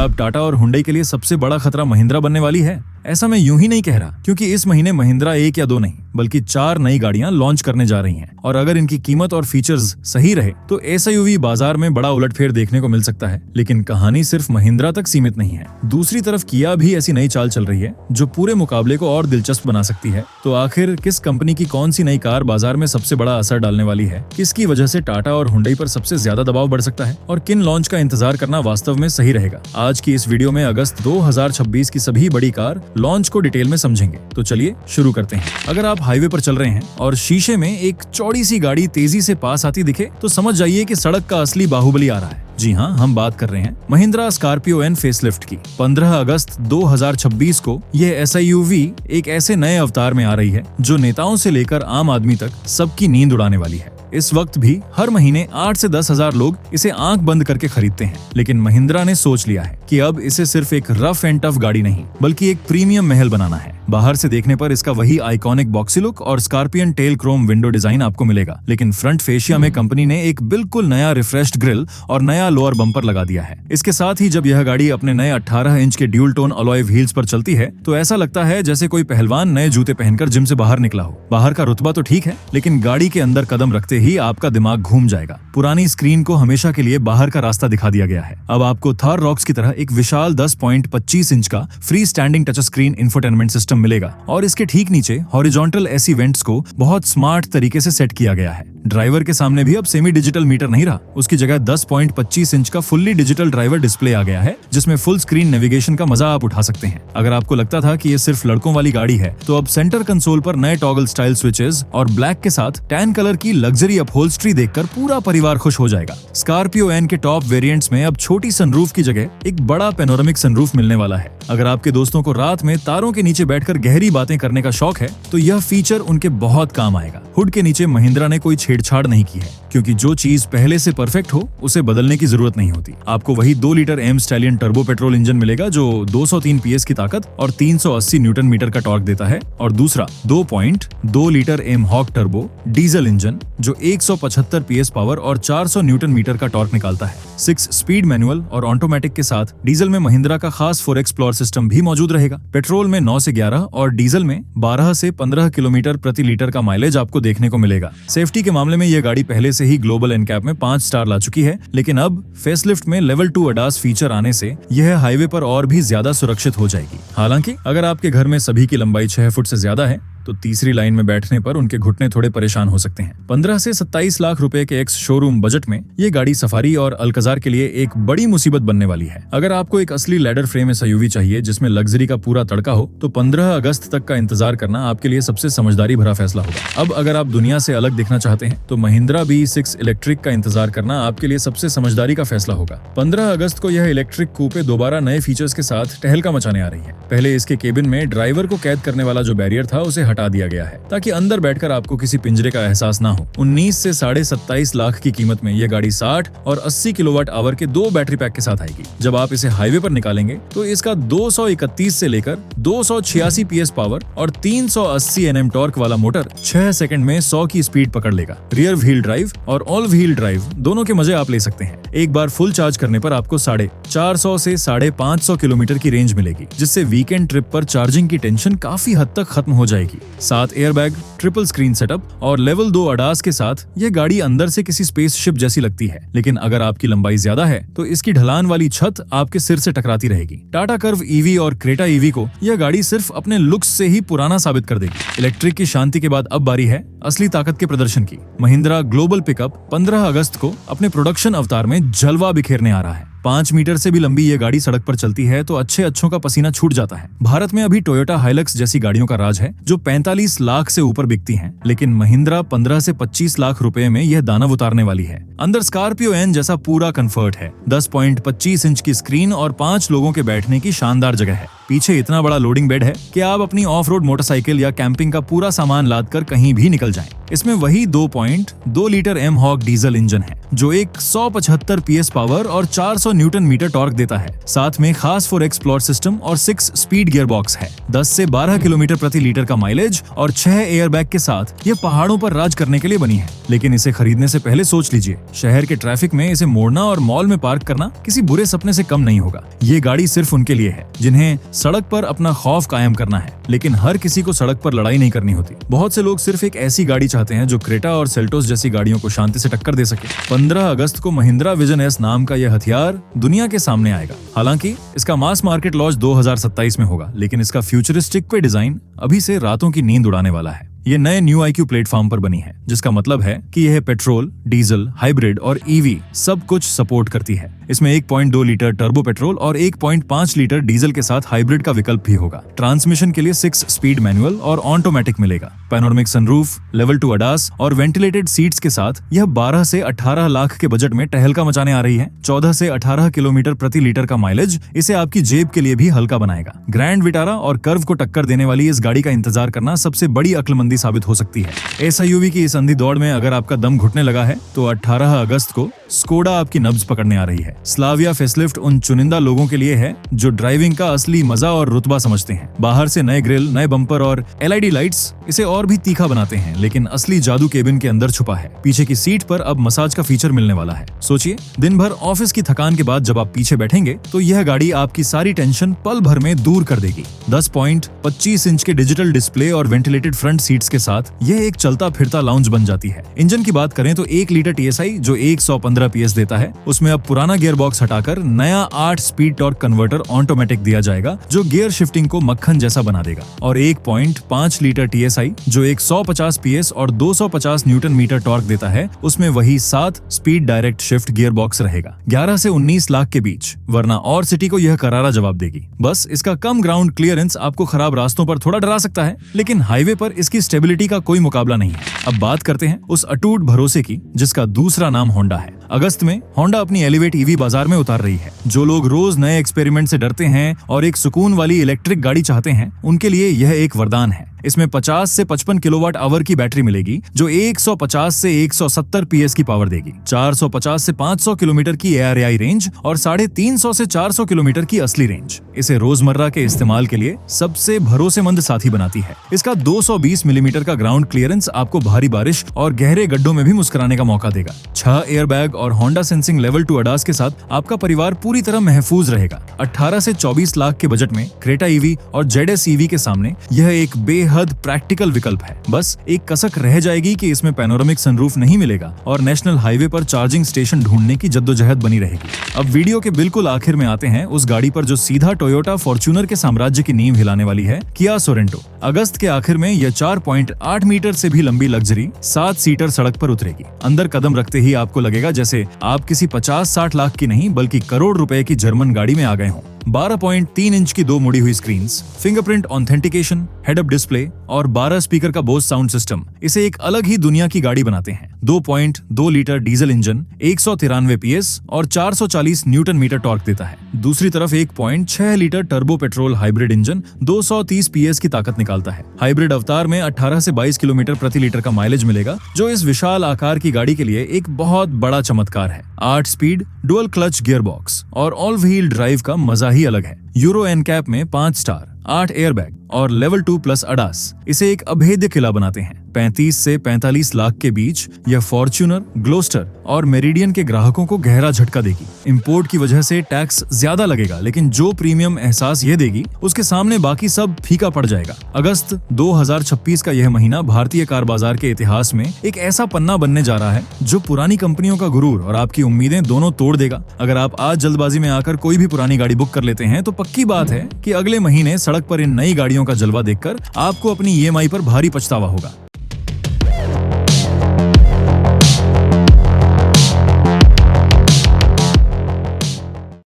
अब टाटा और हुंडई के लिए सबसे बड़ा खतरा महिंद्रा बनने वाली है? ऐसा मैं यूं ही नहीं कह रहा, क्योंकि इस महीने महिंद्रा 1 या 2 नहीं बल्कि 4 नई गाड़ियां लॉन्च करने जा रही हैं। और अगर इनकी कीमत और फीचर्स सही रहे तो एसयूवी बाजार में बड़ा उलटफेर देखने को मिल सकता है। लेकिन कहानी सिर्फ महिंद्रा तक सीमित नहीं है। दूसरी तरफ किया भी ऐसी नई चाल चल रही है जो पूरे मुकाबले को और दिलचस्प बना सकती है। तो आखिर किस कंपनी की कौन सी नई कार बाजार में सबसे बड़ा असर डालने वाली है, किसकी वजह से टाटा और हुंडई पर सबसे ज्यादा दबाव बढ़ सकता है और किन लॉन्च का इंतजार करना वास्तव में सही रहेगा? आज की इस वीडियो में अगस्त 2026 की सभी बड़ी कार लॉन्च को डिटेल में समझेंगे। तो चलिए शुरू करते हैं। अगर आप हाईवे पर चल रहे हैं और शीशे में एक चौड़ी सी गाड़ी तेजी से पास आती दिखे तो समझ जाइए कि सड़क का असली बाहुबली आ रहा है। जी हाँ, हम बात कर रहे हैं महिंद्रा स्कॉर्पियो एन फेसलिफ्ट की। 15 अगस्त 2026 को यह एसयूवी एक ऐसे नए अवतार में आ रही है जो नेताओं से लेकर आम आदमी तक सबकी नींद उड़ाने वाली है। इस वक्त भी हर महीने 8 से 10 हजार लोग इसे आंख बंद करके खरीदते हैं, लेकिन महिंद्रा ने सोच लिया है कि अब इसे सिर्फ एक रफ एंड टफ गाड़ी नहीं बल्कि एक प्रीमियम महल बनाना है। बाहर से देखने पर इसका वही आइकॉनिक बॉक्सी लुक और scorpion tail chrome window design आपको मिलेगा, लेकिन फ्रंट फेशिया में कंपनी ने एक बिल्कुल नया रिफ्रेश्ड ग्रिल और नया लोअर बम्पर लगा दिया है। इसके साथ ही जब यह गाड़ी अपने नए 18 इंच के ड्यूल टोन अलॉय व्हील्स पर चलती है तो ऐसा लगता है जैसे कोई पहलवान नए जूते पहनकर जिम से बाहर निकला हो। बाहर का रुतबा तो ठीक है, लेकिन गाड़ी के अंदर कदम रखते ही आपका दिमाग घूम जाएगा। पुरानी स्क्रीन को हमेशा के लिए बाहर का रास्ता दिखा दिया गया है। अब आपको थार रॉक्स की तरह एक विशाल 10.25 इंच का free standing touch screen infotainment system मिलेगा और इसके ठीक नीचे हॉरिजॉन्टल एसी वेंट्स को बहुत स्मार्ट तरीके से सेट किया गया है। ड्राइवर के सामने भी अब सेमी डिजिटल मीटर नहीं रहा, उसकी जगह 10.25 इंच का फुल्ली डिजिटल ड्राइवर डिस्प्ले आ गया है, जिसमें फुल स्क्रीन नेविगेशन का मजा आप उठा सकते हैं। अगर आपको लगता था कि ये सिर्फ लड़कों वाली गाड़ी है तो अब सेंटर कंसोल पर नए टॉगल स्टाइल स्विचेस और ब्लैक के साथ टैन कलर की लग्जरी अपहोल्स्ट्री देखकर पूरा परिवार खुश हो जाएगा। स्कॉर्पियो एन के टॉप वेरिएंट्स में अब छोटी सनरूफ की जगह एक बड़ा पैनोरामिक सनरूफ मिलने वाला है। अगर आपके दोस्तों को रात में तारों के नीचे बैठकर गहरी बातें करने का शौक है तो यह फीचर उनके बहुत काम आएगा। हुड के नीचे महिंद्रा ने कोई छेड़छाड़ नहीं की है, क्योंकि जो चीज पहले से परफेक्ट हो उसे बदलने की जरूरत नहीं होती। आपको वही 2 litre M Stallion turbo petrol engine मिलेगा जो 203 पीएस की ताकत और 380 न्यूटन मीटर का टॉर्क देता है, और दूसरा 2.2 litre M Hawk turbo diesel engine जो 175 पीएस पावर और 400 न्यूटन मीटर का टॉर्क निकालता है। 6 स्पीड मैनुअल और ऑटोमेटिक के साथ डीजल में महिंद्रा का खास 4 एक्सप्लोर सिस्टम भी मौजूद रहेगा। पेट्रोल में 9 से 11 और डीजल में 12 से 15 किलोमीटर प्रति लीटर का माइलेज आपको देखने को मिलेगा। सेफ्टी के मामले में यह गाड़ी पहले से ही ग्लोबल एनकैप में 5 स्टार ला चुकी है, लेकिन अब फेसलिफ्ट में लेवल 2 ADAS फीचर आने से यह हाईवे पर और भी ज्यादा सुरक्षित हो जाएगी। हालांकि अगर आपके घर में सभी की लंबाई 6 फुट से ज्यादा है तो तीसरी लाइन में बैठने पर उनके घुटने थोड़े परेशान हो सकते हैं। 15 से 27 लाख रुपए के एक्स शोरूम बजट में ये गाड़ी सफारी और अल्कजार के लिए एक बड़ी मुसीबत बनने वाली है। अगर आपको एक असली लैडर फ्रेम एसयूवी चाहिए जिसमें लग्जरी का पूरा तड़का हो तो 15 अगस्त तक का इंतजार करना आपके लिए सबसे समझदारी भरा फैसला होगा। अब अगर आप दुनिया से अलग दिखना चाहते हैं तो महिंद्रा B6 इलेक्ट्रिक का इंतजार करना आपके लिए सबसे समझदारी का फैसला होगा। 15 अगस्त को यह इलेक्ट्रिक कूपे दोबारा नए फीचर्स के साथ टहलका मचाने आ रही है। पहले इसके केबिन में ड्राइवर को कैद करने वाला जो बैरियर था उसे हटा दिया गया है ताकि अंदर बैठकर आपको किसी पिंजरे का एहसास ना हो। 19 से 27.5 लाख की कीमत में यह गाड़ी 60 और 80 किलोवाट आवर के 2 बैटरी पैक के साथ आएगी। जब आप इसे हाईवे पर निकालेंगे तो इसका 231 से लेकर 286 पीएस पावर और 380 Nm टॉर्क वाला मोटर 6 सेकंड में 100 की स्पीड पकड़ लेगा। रियर व्हील ड्राइव और ऑल व्हील ड्राइव दोनों के मजे आप ले सकते हैं। एक बार फुल चार्ज करने पर आपको 450 से 550 किलोमीटर की रेंज मिलेगी, जिससे वीकेंड ट्रिप पर चार्जिंग की टेंशन काफी हद तक खत्म हो जाएगी। 7 एयरबैग, ट्रिपल स्क्रीन सेटअप और लेवल 2 ADAS के साथ यह गाड़ी अंदर से किसी स्पेसशिप जैसी लगती है, लेकिन अगर आपकी लंबाई ज्यादा है तो इसकी ढलान वाली छत आपके सिर से टकराती रहेगी। टाटा कर्व ईवी और क्रेटा ईवी को यह गाड़ी सिर्फ अपने लुक्स से ही पुराना साबित कर देगी। इलेक्ट्रिक की शांति के बाद अब बारी है असली ताकत के प्रदर्शन की। महिंद्रा ग्लोबल पिकअप 15 अगस्त को अपने प्रोडक्शन अवतार में जलवा बिखेरने आ रहा है। 5 मीटर से भी लंबी ये गाड़ी सड़क पर चलती है तो अच्छों का पसीना छूट जाता है। भारत में अभी टोयोटा हाइलक्स जैसी गाड़ियों का राज है जो 45 लाख से ऊपर बिकती हैं, लेकिन महिंद्रा 15 से 25 लाख रुपए में यह दानव उतारने वाली है। अंदर स्कॉर्पियो एन जैसा पूरा कंफर्ट है, 10.25 इंच की स्क्रीन और 5 लोगों के बैठने की शानदार जगह है। पीछे इतना बड़ा लोडिंग बेड है कि आप अपनी ऑफ रोड मोटरसाइकिल या कैंपिंग का पूरा सामान लाद कर कहीं भी निकल जाएं। इसमें वही 2.2 लीटर एम-हॉक डीजल इंजन है जो एक 175 पीएस पावर और 400 न्यूटन मीटर टॉर्क देता है। साथ में खास 4x प्लॉट सिस्टम और 6 स्पीड गियर बॉक्स है। 10 से 12 किलोमीटर प्रति लीटर का माइलेज और 6 एयरबैग के साथ ये पहाड़ों पर राज करने के लिए बनी है। लेकिन इसे खरीदने से पहले सोच लीजिए, शहर के ट्रैफिक में इसे मोड़ना और मॉल में पार्क करना किसी बुरे सपने से कम नहीं होगा। ये गाड़ी सिर्फ उनके लिए है जिन्हें सड़क पर अपना खौफ कायम करना है, लेकिन हर किसी को सड़क पर लड़ाई नहीं करनी होती। बहुत से लोग सिर्फ एक ऐसी गाड़ी चाहते हैं जो क्रेटा और सेल्टोस जैसी गाड़ियों को शांति से टक्कर दे सके। 15 अगस्त को महिंद्रा विजन एस नाम का यह हथियार दुनिया के सामने आएगा। हालांकि इसका मास मार्केट लॉन्च 2027 में होगा, लेकिन इसका फ्यूचरिस्टिक पे डिजाइन अभी से रातों की नींद उड़ाने वाला है। ये नए न्यू IQ प्लेटफॉर्म पर बनी है, जिसका मतलब है कि यह पेट्रोल, डीजल, हाइब्रिड और EV सब कुछ सपोर्ट करती है। इसमें 1.2 लीटर टर्बो पेट्रोल और 1.5 लीटर डीजल के साथ हाइब्रिड का विकल्प भी होगा। ट्रांसमिशन के लिए 6 स्पीड मैनुअल और ऑटोमेटिक मिलेगा। पैनोरामिक सनरूफ, लेवल 2 ADAS और वेंटिलेटेड सीट्स के साथ यह 12 से 18 लाख के बजट में टहलका मचाने आ रही है। 14 से 18 किलोमीटर प्रति लीटर का माइलेज इसे आपकी जेब के लिए भी हल्का बनाएगा। ग्रैंड विटारा और कर्व को टक्कर देने वाली इस गाड़ी का इंतजार करना सबसे बड़ी अक्लमंदी साबित हो सकती है। SUV की इस अंधी दौड़ में अगर आपका दम घुटने लगा है तो 18 अगस्त को स्कोडा आपकी नब्ज पकड़ने आ रही है। स्लाविया फेसलिफ्ट उन चुनिंदा लोगों के लिए है जो ड्राइविंग का असली मजा और रुतबा समझते हैं। बाहर से नए ग्रिल, नए बम्पर और LED लाइट्स इसे और भी तीखा बनाते हैं, लेकिन असली जादू केबिन के अंदर छुपा है। पीछे की सीट पर अब मसाज का फीचर मिलने वाला है। सोचिए, दिन भर ऑफिस की थकान के बाद जब आप पीछे बैठेंगे तो यह गाड़ी आपकी सारी टेंशन पल भर में दूर कर देगी। 10.25 इंच के डिजिटल डिस्प्ले और वेंटिलेटेड फ्रंट सीट्स के साथ यह एक चलता फिरता लाउंज बन जाती है। इंजन की बात करें तो 1 लीटर TSI जो 115 PS देता है, उसमें अब पुराना गियर बॉक्स हटाकर नया 8 स्पीड टॉर्क कन्वर्टर ऑटोमेटिक दिया जाएगा जो गियर शिफ्टिंग को मक्खन जैसा बना देगा। और 1.5 लीटर TSI जो 150 PS और 250 न्यूटन मीटर टॉर्क देता है, उसमें वही 7 speed direct shift gear box रहेगा। 11 से 19 लाख के बीच, वरना और सिटी को यह करारा जवाब देगी। बस इसका कम ग्राउंड क्लियरेंस आपको खराब रास्तों पर थोड़ा डरा सकता है, लेकिन हाईवे पर इसकी स्टेबिलिटी का कोई मुकाबला नहीं है। अब बात करते हैं उस अटूट भरोसे की जिसका दूसरा नाम होंडा है। अगस्त में होंडा अपनी एलिवेट EV बाजार में उतार रही है। जो लोग रोज नए एक्सपेरिमेंट से डरते हैं और एक सुकून वाली इलेक्ट्रिक गाड़ी चाहते हैं, उनके लिए यह एक वरदान है। इसमें 50 से 55 किलोवाट आवर की बैटरी मिलेगी जो 150 से 170 PS की पावर देगी। 450 से 500 किलोमीटर की ARAI रेंज और 350 से 400 किलोमीटर की असली रेंज इसे रोजमर्रा के इस्तेमाल के लिए सबसे भरोसेमंद साथी बनाती है। इसका 220 मिलीमीटर का ग्राउंड क्लियरेंस आपको भारी बारिश और गहरे गड्ढों में भी मुस्कुराने का मौका देगा। 6 एयरबैग और होंडा सेंसिंग लेवल 2 ADAS के साथ आपका परिवार पूरी तरह महफूज रहेगा। 18 से 24 लाख के बजट में क्रेटा EV और ZS EV के सामने यह एक बेहद प्रैक्टिकल विकल्प है। बस एक कसक रह जाएगी कि इसमें पैनोरामिक सनरूफ नहीं मिलेगा और नेशनल हाईवे पर चार्जिंग स्टेशन ढूंढने की जद्दोजहद बनी रहेगी। अब वीडियो के बिल्कुल आखिर में आते हैं उस गाड़ी पर जो सीधा टोयोटा फॉर्च्यूनर के साम्राज्य की नींव हिलाने वाली है, किया सोरेंटो। अगस्त के आखिर में यह 4.8 मीटर से भी लंबी लग्जरी 7 सीटर सड़क पर उतरेगी। अंदर कदम रखते ही आपको लगेगा जैसे आप किसी 50-60 लाख की नहीं बल्कि करोड़ रुपए की जर्मन गाड़ी में आ गए हों। 12.3 इंच की 2 मुड़ी हुई screens, fingerprint authentication, head up display और 12 स्पीकर का बोस साउंड सिस्टम इसे एक अलग ही दुनिया की गाड़ी बनाते हैं। 2.2 लीटर डीजल इंजन 193 PS और 440 न्यूटन मीटर टॉर्क देता है। दूसरी तरफ 1.6 litre turbo petrol hybrid engine 230 PS की ताकत निकालता है। हाइब्रिड अवतार में 18 से 22 किलोमीटर प्रति लीटर का माइलेज मिलेगा, जो इस विशाल आकार की गाड़ी के लिए एक बहुत बड़ा चमत्कार है। 8 speed dual clutch gear box और ऑल व्हील ड्राइव का मजा ही अलग है। यूरो NCAP में 5 स्टार, 8 एयरबैग और लेवल 2 प्लस ADAS इसे एक अभेद्य किला बनाते हैं। 35 से 45 लाख के बीच यह फॉर्च्यूनर, ग्लोस्टर और मेरिडियन के ग्राहकों को गहरा झटका देगी। इंपोर्ट की वजह से टैक्स ज्यादा लगेगा, लेकिन जो प्रीमियम एहसास ये देगी उसके सामने बाकी सब फीका पड़ जाएगा। अगस्त 2026 का यह महीना भारतीय कार बाजार के इतिहास में एक ऐसा पन्ना बनने जा रहा है जो पुरानी कंपनियों का गुरूर और आपकी उम्मीदें दोनों तोड़ देगा। अगर आप आज जल्दबाजी में आकर कोई भी पुरानी गाड़ी बुक कर लेते हैं तो पक्की बात है कि अगले महीने सड़क पर इन नई गाड़ियों का जलवा देखकर आपको अपनी EMI पर भारी पछतावा होगा।